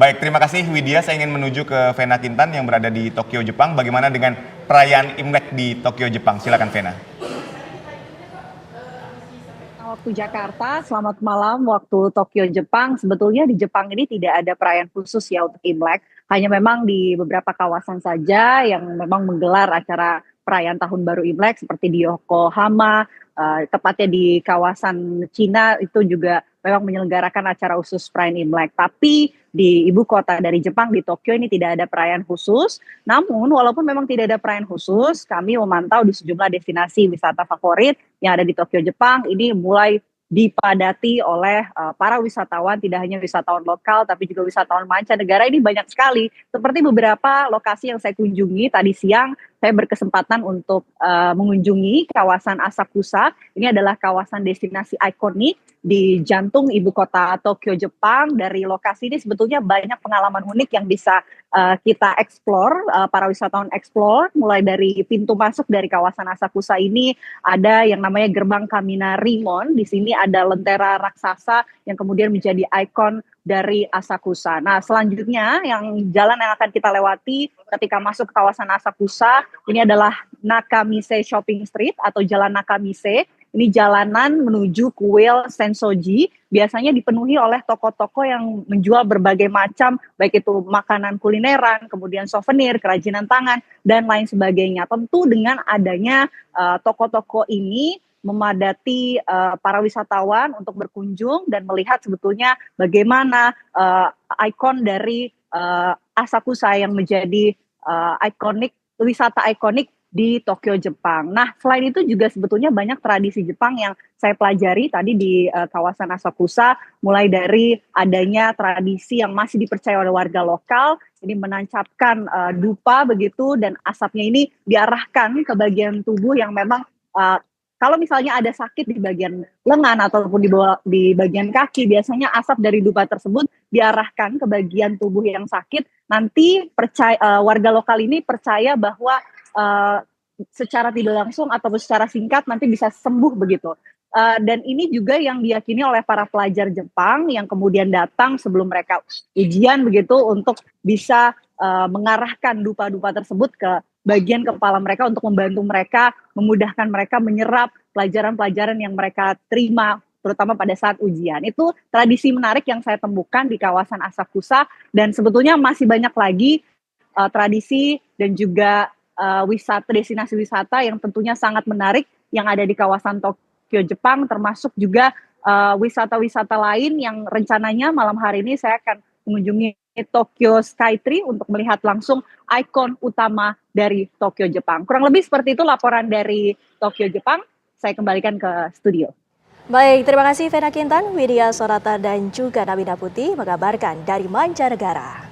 Baik, terima kasih Widya. Saya ingin menuju ke Vena Kintan yang berada di Tokyo, Jepang. Bagaimana dengan perayaan Imlek di Tokyo, Jepang? Silakan Vena. Waktu Jakarta, selamat malam waktu Tokyo, Jepang. Sebetulnya di Jepang ini tidak ada perayaan khusus ya untuk Imlek. Hanya memang di beberapa kawasan saja yang memang menggelar acara perayaan Tahun Baru Imlek seperti di Yokohama, tepatnya di kawasan Cina itu juga memang menyelenggarakan acara khusus perayaan Imlek. Tapi di ibu kota dari Jepang, di Tokyo ini tidak ada perayaan khusus. Namun walaupun memang tidak ada perayaan khusus, kami memantau di sejumlah destinasi wisata favorit yang ada di Tokyo, Jepang ini mulai dipadati oleh para wisatawan, tidak hanya wisatawan lokal tapi juga wisatawan mancanegara. Ini banyak sekali. Seperti beberapa lokasi yang saya kunjungi tadi siang, saya berkesempatan untuk mengunjungi kawasan Asakusa. Ini adalah kawasan destinasi ikonik di jantung ibu kota Tokyo, Jepang. Dari lokasi ini sebetulnya banyak pengalaman unik yang bisa kita explore, para wisatawan explore, mulai dari pintu masuk dari kawasan Asakusa ini ada yang namanya Gerbang Kaminarimon. Di sini ada lentera raksasa yang kemudian menjadi ikon dari Asakusa. Nah, selanjutnya jalan yang akan kita lewati ketika masuk ke kawasan Asakusa ini adalah Nakamise Shopping Street atau Jalan Nakamise. Ini jalanan menuju kuil Sensoji, biasanya dipenuhi oleh toko-toko yang menjual berbagai macam, baik itu makanan kulineran, kemudian souvenir, kerajinan tangan, dan lain sebagainya. Tentu dengan adanya toko-toko ini memadati para wisatawan untuk berkunjung dan melihat sebetulnya bagaimana ikon dari Asakusa yang menjadi wisata ikonik di Tokyo, Jepang. Nah, selain itu juga sebetulnya banyak tradisi Jepang yang saya pelajari tadi di kawasan Asakusa, mulai dari adanya tradisi yang masih dipercaya oleh warga lokal, ini menancapkan dupa begitu, dan asapnya ini diarahkan ke bagian tubuh yang memang kalau misalnya ada sakit di bagian lengan ataupun di bagian kaki, biasanya asap dari dupa tersebut diarahkan ke bagian tubuh yang sakit. Nanti warga lokal ini percaya bahwa secara tidak langsung ataupun secara singkat nanti bisa sembuh begitu. Dan ini juga yang diyakini oleh para pelajar Jepang yang kemudian datang sebelum mereka ujian begitu untuk bisa mengarahkan dupa-dupa tersebut ke bagian kepala mereka untuk membantu mereka, memudahkan mereka menyerap pelajaran-pelajaran yang mereka terima terutama pada saat ujian. Itu tradisi menarik yang saya temukan di kawasan Asakusa, dan sebetulnya masih banyak lagi tradisi dan juga destinasi wisata yang tentunya sangat menarik yang ada di kawasan Tokyo, Jepang, termasuk juga wisata-wisata lain yang rencananya malam hari ini saya akan mengunjungi Tokyo Skytree untuk melihat langsung ikon utama dari Tokyo, Jepang. Kurang lebih seperti itu laporan dari Tokyo, Jepang. Saya kembalikan ke studio. Baik, terima kasih Vena Kintan, Widya Sorata dan juga Nabila Putih mengabarkan dari mancanegara.